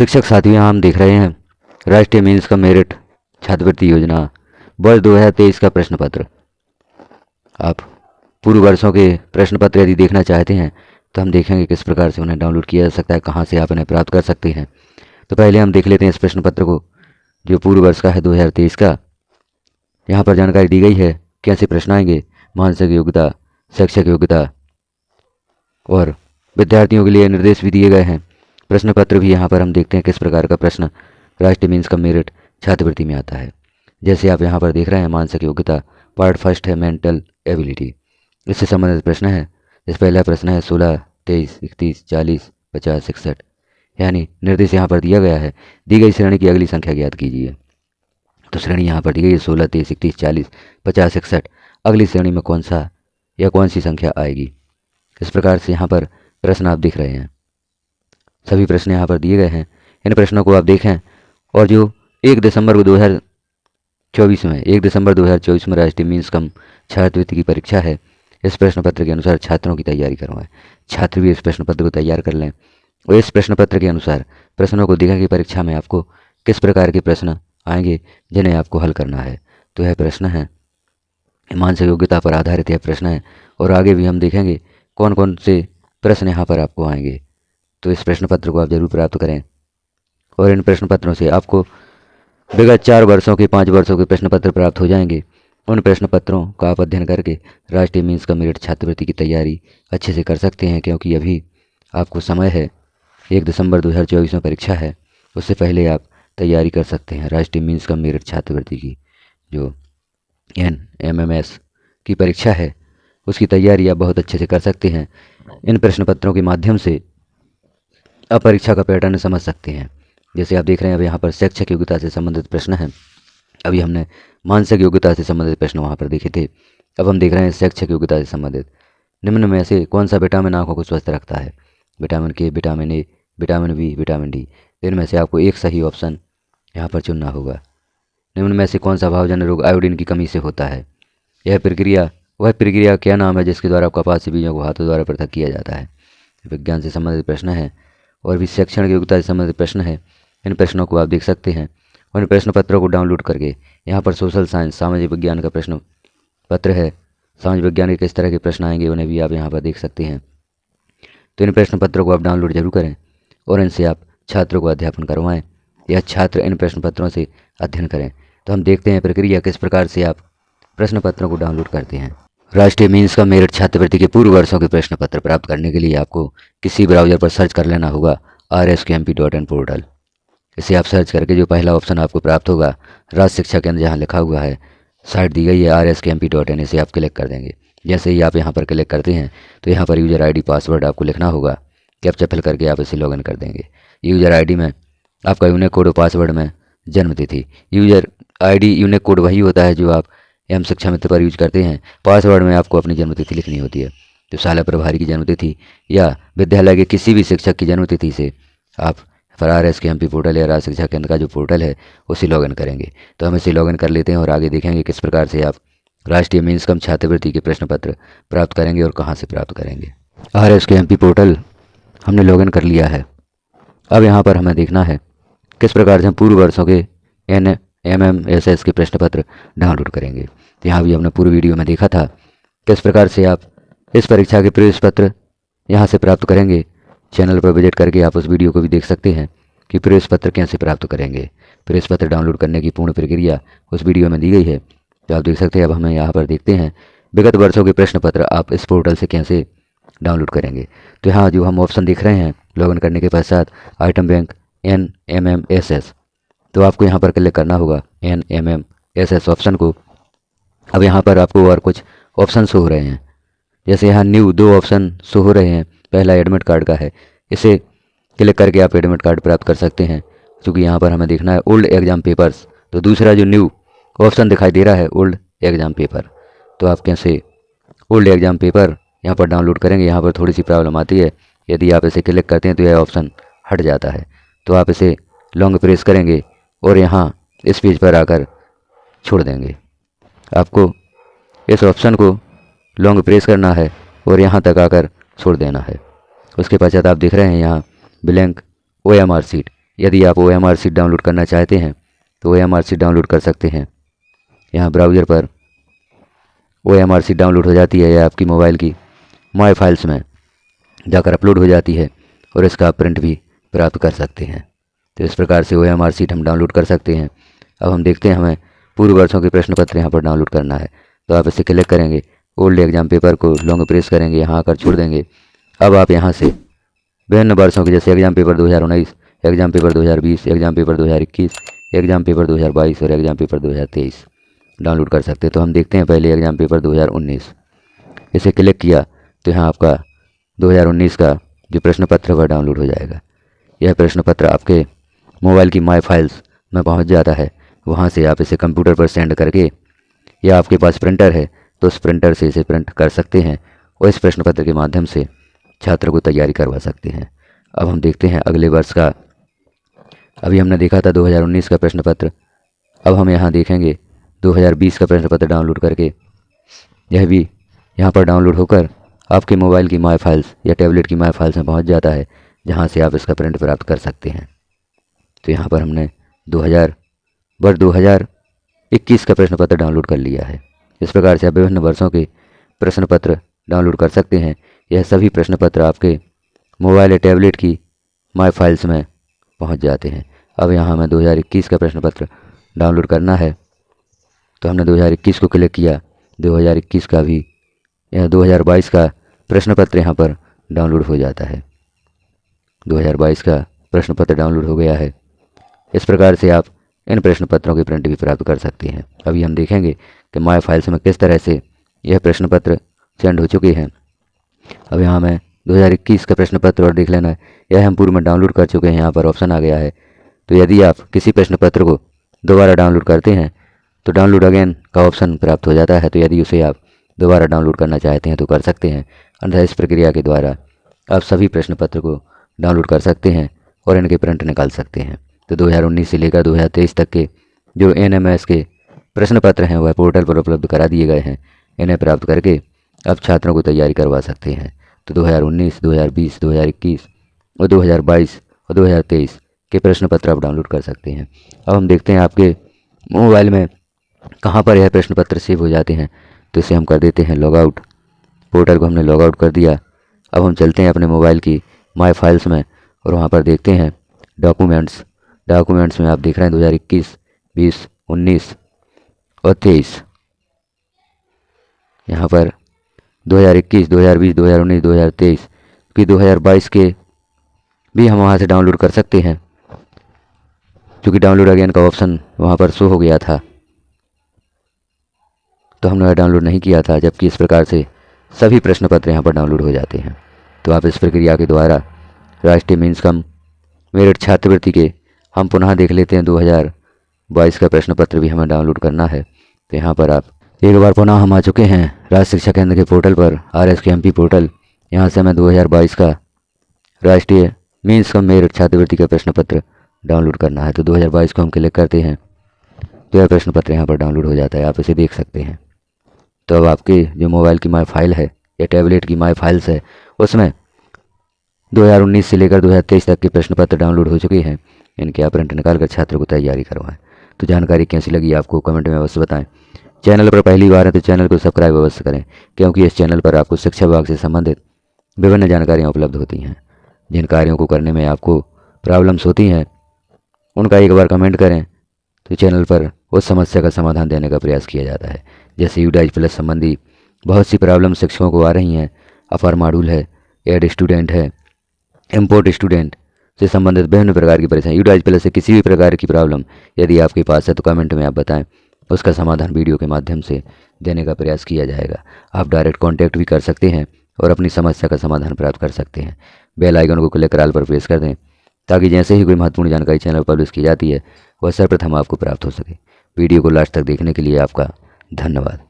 शिक्षक साथियों, यहाँ हम देख रहे हैं राष्ट्रीय मेंस का मेरिट छात्रवृत्ति योजना वर्ष 2023 का प्रश्न पत्र। आप पूर्व वर्षों के प्रश्न पत्र यदि देखना चाहते हैं तो हम देखेंगे किस प्रकार से उन्हें डाउनलोड किया जा सकता है, कहाँ से आप इन्हें प्राप्त कर सकते हैं। तो पहले हम देख लेते हैं इस प्रश्न पत्र को जो पूर्व वर्ष का है 2023 का। यहाँ पर जानकारी दी गई है कैसे प्रश्न आएंगे, मानसिक योग्यता, शैक्षिक योग्यता और विद्यार्थियों के लिए निर्देश भी दिए गए हैं। प्रश्न पत्र भी यहाँ पर हम देखते हैं किस प्रकार का प्रश्न राष्ट्रीय मेंस का मेरिट छात्रवृत्ति में आता है। जैसे आप यहाँ पर देख रहे हैं मानसिक योग्यता पार्ट फर्स्ट है मेंटल एबिलिटी, इससे संबंधित प्रश्न है। इस पहला प्रश्न है 16, 23, 31, 40, 50, 61, यानी निर्देश यहाँ पर दिया गया है दी गई श्रेणी की अगली संख्या ज्ञात कीजिए। तो श्रेणी यहाँ पर दी गई है 16, 23, 31, 40, 50, 61। अगली श्रेणी में कौन सा या कौन सी संख्या आएगी, इस प्रकार से यहाँ पर प्रश्न आप दिख रहे हैं। सभी प्रश्न यहाँ पर दिए गए हैं, इन प्रश्नों को आप देखें। और जो 1 दिसंबर 2024 में राष्ट्रीय मेंस कम छात्रवृत्ति की परीक्षा है, इस प्रश्न पत्र के अनुसार छात्रों की तैयारी करवाएं। छात्र भी इस प्रश्न पत्र को तैयार कर लें और इस प्रश्न पत्र के अनुसार प्रश्नों को देखें कि परीक्षा में आपको किस प्रकार के प्रश्न आएंगे जिन्हें आपको हल करना है। तो यह प्रश्न है मानसिक योग्यता पर आधारित यह प्रश्न है और आगे भी हम देखेंगे कौन कौन से प्रश्न यहाँ पर आपको आएंगे। तो इस प्रश्न पत्र को आप जरूर प्राप्त करें और इन प्रश्न पत्रों से आपको विगत 4 वर्षों के 5 वर्षों के प्रश्न पत्र प्राप्त हो जाएंगे। उन प्रश्न पत्रों का आप अध्ययन करके राष्ट्रीय मेंस का मेरिट छात्रवृत्ति की तैयारी अच्छे से कर सकते हैं, क्योंकि अभी आपको समय है। 1 दिसंबर 2024 में परीक्षा है, उससे पहले आप तैयारी कर सकते हैं राष्ट्रीय मेंस का मेरिट छात्रवृत्ति की। जो NMMS की परीक्षा है उसकी तैयारी आप बहुत अच्छे से कर सकते हैं। इन प्रश्न पत्रों के माध्यम से आप परीक्षा का पैटर्न समझ सकते हैं। जैसे आप देख रहे हैं अब यहाँ पर शैक्षिक योग्यता से संबंधित प्रश्न है। अभी हमने मानसिक योग्यता से संबंधित प्रश्न वहाँ पर देखे थे, अब हम देख रहे हैं शैक्षिक योग्यता से संबंधित। निम्न में से कौन सा विटामिन आंखों को स्वस्थ रखता है? Vitamin K, vitamin A, vitamin B, vitamin D. इनमें से आपको एक सही ऑप्शन यहाँ पर चुनना होगा। निम्न में से कौन सा भावजन्य रोग आयोडीन की कमी से होता है? वह प्रक्रिया क्या नाम है जिसके द्वारा कपास से बीजों को हाथों द्वारा पृथक किया जाता है? विज्ञान से संबंधित प्रश्न है और भी शैक्षणिक योग्यता से संबंधित प्रश्न है। इन प्रश्नों को आप देख सकते हैं और इन प्रश्न पत्रों को डाउनलोड करके यहाँ पर सोशल साइंस सामाजिक विज्ञान का प्रश्न पत्र है। सामाजिक विज्ञान के किस तरह के प्रश्न आएंगे उन्हें भी आप यहाँ पर देख सकते हैं। तो इन प्रश्न पत्रों को आप डाउनलोड जरूर करें और इनसे आप छात्रों को अध्यापन करवाएं या छात्र इन प्रश्न पत्रों से अध्ययन करें। तो हम देखते हैं प्रक्रिया किस प्रकार से आप प्रश्न पत्रों को डाउनलोड करते हैं। राष्ट्रीय मेंस का मेरिट छात्रवृत्ति के पूर्व वर्षों के प्रश्न पत्र प्राप्त करने के लिए आपको किसी ब्राउज़र पर सर्च कर लेना होगा rskmp.in पोर्टल। इसे आप सर्च करके जो पहला ऑप्शन आपको प्राप्त होगा राज्य शिक्षा केंद्र जहाँ लिखा हुआ है साइट दी गई है rskmp.in, इसे आप क्लिक कर देंगे। जैसे ही आप यहाँ पर क्लिक करते हैं तो यहाँ पर यूज़र ID पासवर्ड आपको लिखना होगा, कैप्चा फिल करके आप इसे लॉगिन कर देंगे। यूज़र ID में आपका यूनिक कोड और पासवर्ड में जन्म तिथि। यूज़र ID यूनिक कोड वही होता है जो आप एम शिक्षा मित्र पर यूज करते हैं। पासवर्ड में आपको अपनी जन्मतिथि लिखनी होती है। तो शाला प्रभारी की जन्मतिथि या विद्यालय के किसी भी शिक्षक की जन्मतिथि से आप RSKMP पोर्टल या राज्य शिक्षा केंद्र का जो पोर्टल है उसे लॉगिन करेंगे। तो हम इसे लॉगिन कर लेते हैं और आगे देखेंगे किस प्रकार से आप राष्ट्रीय मेंस कम छात्रवृत्ति के प्रश्न पत्र प्राप्त करेंगे और कहाँ से प्राप्त करेंगे। RSKMP पोर्टल हमने लॉगिन कर लिया है। अब यहाँ पर हमें देखना है किस प्रकार से हम पूर्व वर्षों के NMMS के प्रश्न पत्र डाउनलोड करेंगे। तो यहाँ भी हमने पूर्व वीडियो में देखा था किस प्रकार से आप इस परीक्षा के प्रवेश पत्र यहाँ से प्राप्त करेंगे। चैनल पर विजिट करके आप उस वीडियो को भी देख सकते हैं कि प्रवेश पत्र कैसे प्राप्त करेंगे। प्रवेश पत्र डाउनलोड करने की पूर्ण प्रक्रिया उस वीडियो में दी गई है, तो आप देख सकते हैं। अब हमें यहाँ पर देखते हैं विगत वर्षों के प्रश्न पत्र आप इस पोर्टल से कैसे डाउनलोड करेंगे। तो यहाँ जो हम ऑप्शन देख रहे हैं लॉगिन करने के पश्चात आइटम बैंक NMMSS, तो आपको यहाँ पर क्लिक करना होगा NMMSS ऑप्शन को। अब यहाँ पर आपको और कुछ ऑप्शन शो हो रहे हैं, जैसे यहाँ न्यू 2 ऑप्शन शो हो रहे हैं। पहला एडमिट कार्ड का है, इसे क्लिक करके आप एडमिट कार्ड प्राप्त कर सकते हैं। क्योंकि यहाँ पर हमें देखना है ओल्ड एग्जाम पेपर्स। तो दूसरा जो न्यू ऑप्शन दिखाई दे रहा है ओल्ड एग्जाम पेपर, तो आप कैसे ओल्ड एग्जाम पेपर यहाँ पर डाउनलोड करेंगे। यहाँ पर थोड़ी सी प्रॉब्लम आती है, यदि आप इसे क्लिक करते हैं तो यह ऑप्शन हट जाता है। तो आप इसे लॉन्ग प्रेस करेंगे और यहाँ इस पेज पर आकर छोड़ देंगे। आपको इस ऑप्शन को लॉन्ग प्रेस करना है और यहाँ तक आकर छोड़ देना है। उसके पश्चात आप देख रहे हैं यहाँ ब्लैंक OMR सीट, यदि आप OMR शीट डाउनलोड करना चाहते हैं तो OMR शीट डाउनलोड कर सकते हैं। यहाँ ब्राउज़र पर OMR शीट डाउनलोड हो जाती है या आपकी मोबाइल की माई फाइल्स में जाकर अपलोड हो जाती है और इसका आप प्रिंट भी प्राप्त कर सकते हैं। तो इस प्रकार से OMR शीट हम डाउनलोड कर सकते हैं। अब हम देखते हैं हमें पूर्व वर्षों के प्रश्न पत्र यहाँ पर डाउनलोड करना है। तो आप इसे क्लिक करेंगे, ओल्ड एग्जाम पेपर को लॉन्ग प्रेस करेंगे, यहाँ आकर छोड़ देंगे। अब आप यहाँ से विभिन्न वर्षों के जैसे exam paper 2019, exam paper 2020, exam paper 2021, exam paper 2022 और एग्जाम पेपर 2023 डाउनलोड कर सकते हैं। तो हम देखते हैं पहले एग्जाम पेपर 2019, इसे क्लिक किया तो यहाँ आपका 2019 का जो प्रश्न पत्र वह डाउनलोड हो जाएगा। यह प्रश्न पत्र आपके मोबाइल की माई फाइल्स में पहुँच जाता है। वहाँ से आप इसे कंप्यूटर पर सेंड करके या आपके पास प्रिंटर है तो उस प्रिंटर से इसे प्रिंट कर सकते हैं और इस प्रश्न पत्र के माध्यम से छात्र को तैयारी करवा सकते हैं। अब हम देखते हैं अगले वर्ष का। अभी हमने देखा था 2019 का प्रश्न पत्र, अब हम यहाँ देखेंगे 2020 का प्रश्न पत्र डाउनलोड करके। यह भी यहाँ पर डाउनलोड होकर आपके मोबाइल की माई फाइल्स या टैबलेट की माई फाइल्स में पहुँच जाता है, जहाँ से आप इसका प्रिंट प्राप्त कर सकते हैं। तो यहाँ पर हमने वर्ष 2021 का प्रश्न पत्र डाउनलोड कर लिया है। इस प्रकार से आप विभिन्न वर्षों के प्रश्न पत्र डाउनलोड कर सकते हैं। यह सभी प्रश्न पत्र आपके मोबाइल या टैबलेट की माई फाइल्स में पहुंच जाते हैं। अब यहाँ हमें 2021 का प्रश्न पत्र डाउनलोड करना है तो हमने 2021 को क्लिक किया। 2021 का भी यह 2022 का प्रश्न पत्र यहाँ पर डाउनलोड हो जाता है। 2022 का प्रश्न पत्र डाउनलोड हो गया है। इस प्रकार से आप इन प्रश्न पत्रों की प्रिंट भी प्राप्त कर सकते हैं। अभी हम देखेंगे कि माई फाइल्स में किस तरह से यह प्रश्न पत्र सेंड हो चुके हैं। अब यहाँ हमें 2021 का प्रश्न पत्र और देख लेना है। यह हम पूर्व में डाउनलोड कर चुके हैं, यहाँ पर ऑप्शन आ गया है। तो यदि आप किसी प्रश्न पत्र को दोबारा डाउनलोड करते हैं तो डाउनलोड अगेन का ऑप्शन प्राप्त हो जाता है। तो यदि उसे आप दोबारा डाउनलोड करना चाहते हैं तो कर सकते हैं। अन्यथा इस प्रक्रिया के द्वारा आप सभी प्रश्न पत्र को डाउनलोड कर सकते हैं और इनके प्रिंट निकाल सकते हैं। तो 2019 से लेकर 2023 तक के जो NMS के प्रश्न पत्र हैं वह पोर्टल पर उपलब्ध करा दिए गए हैं। इन्हें प्राप्त करके अब छात्रों को तैयारी करवा सकते हैं। तो 2019, 2020, 2021 और 2022 और 2023 के प्रश्न पत्र आप डाउनलोड कर सकते हैं। अब हम देखते हैं आपके मोबाइल में कहाँ पर यह प्रश्न पत्र सेव हो जाते हैं। तो इसे हम कर देते हैं लॉग आउट। पोर्टल को हमने लॉग आउट कर दिया। अब हम चलते हैं अपने मोबाइल की माई फाइल्स में और वहाँ पर देखते हैं डॉक्यूमेंट्स में आप देख रहे हैं 2021, 20, 19 और 23। यहाँ पर 2021, 2020, 2019, 2023 की 2022 के भी हम वहाँ से डाउनलोड कर सकते हैं, क्योंकि डाउनलोड अगेन का ऑप्शन वहाँ पर शो हो गया था तो हमने वह डाउनलोड नहीं किया था। जबकि इस प्रकार से सभी प्रश्न पत्र यहाँ पर डाउनलोड हो जाते हैं। तो आप इस प्रक्रिया के द्वारा राष्ट्रीय मीन्स कम मेरिट छात्रवृत्ति के हम पुनः देख लेते हैं। 2022 का प्रश्न पत्र भी हमें डाउनलोड करना है। तो यहाँ पर आप एक बार पुनः हम आ चुके हैं राज्य शिक्षा केंद्र के पोर्टल पर, RSKMP पोर्टल। यहाँ से हमें 2022 का राष्ट्रीय मीन्स कम मेरिट छात्रवृत्ति का प्रश्न पत्र डाउनलोड करना है। तो 2022 को हम क्लिक करते हैं तो यह प्रश्न पत्र यहाँ पर डाउनलोड हो जाता है, आप इसे देख सकते हैं। तो अब आपके जो मोबाइल की माई फाइल है या टैबलेट की माई फाइल्स है उसमें 2019 से लेकर 2023 तक के प्रश्न पत्र डाउनलोड हो चुके हैं। इनके आप प्रिंट निकाल कर छात्रों को तैयारी करवाएं। तो जानकारी कैसी लगी आपको कमेंट में अवश्य बताएं। चैनल पर पहली बार है तो चैनल को सब्सक्राइब अवश्य करें, क्योंकि इस चैनल पर आपको शिक्षा विभाग से संबंधित विभिन्न जानकारियाँ उपलब्ध होती हैं। जिन कार्यों को करने में आपको प्रॉब्लम्स होती हैं उनका एक बार कमेंट करें तो चैनल पर उस समस्या का समाधान देने का प्रयास किया जाता है। जैसे UDAIS+ संबंधी बहुत सी प्रॉब्लम शिक्षकों को आ रही हैं। अपर मॉड्यूल है, एड स्टूडेंट है, इम्पोर्ट स्टूडेंट से संबंधित विभिन्न प्रकार की परेशानी, UDAIS+ से किसी भी प्रकार की प्रॉब्लम यदि आपके पास है तो कमेंट में आप बताएं, उसका समाधान वीडियो के माध्यम से देने का प्रयास किया जाएगा। आप डायरेक्ट कॉन्टैक्ट भी कर सकते हैं और अपनी समस्या का समाधान प्राप्त कर सकते हैं। बेल आइकन को क्लिक कर ऑल पर प्रेस कर दें ताकि जैसे ही कोई महत्वपूर्ण जानकारी चैनल पर पब्लिश की जाती है वह सर्वप्रथम आपको प्राप्त हो सके। वीडियो को लास्ट तक देखने के लिए आपका धन्यवाद।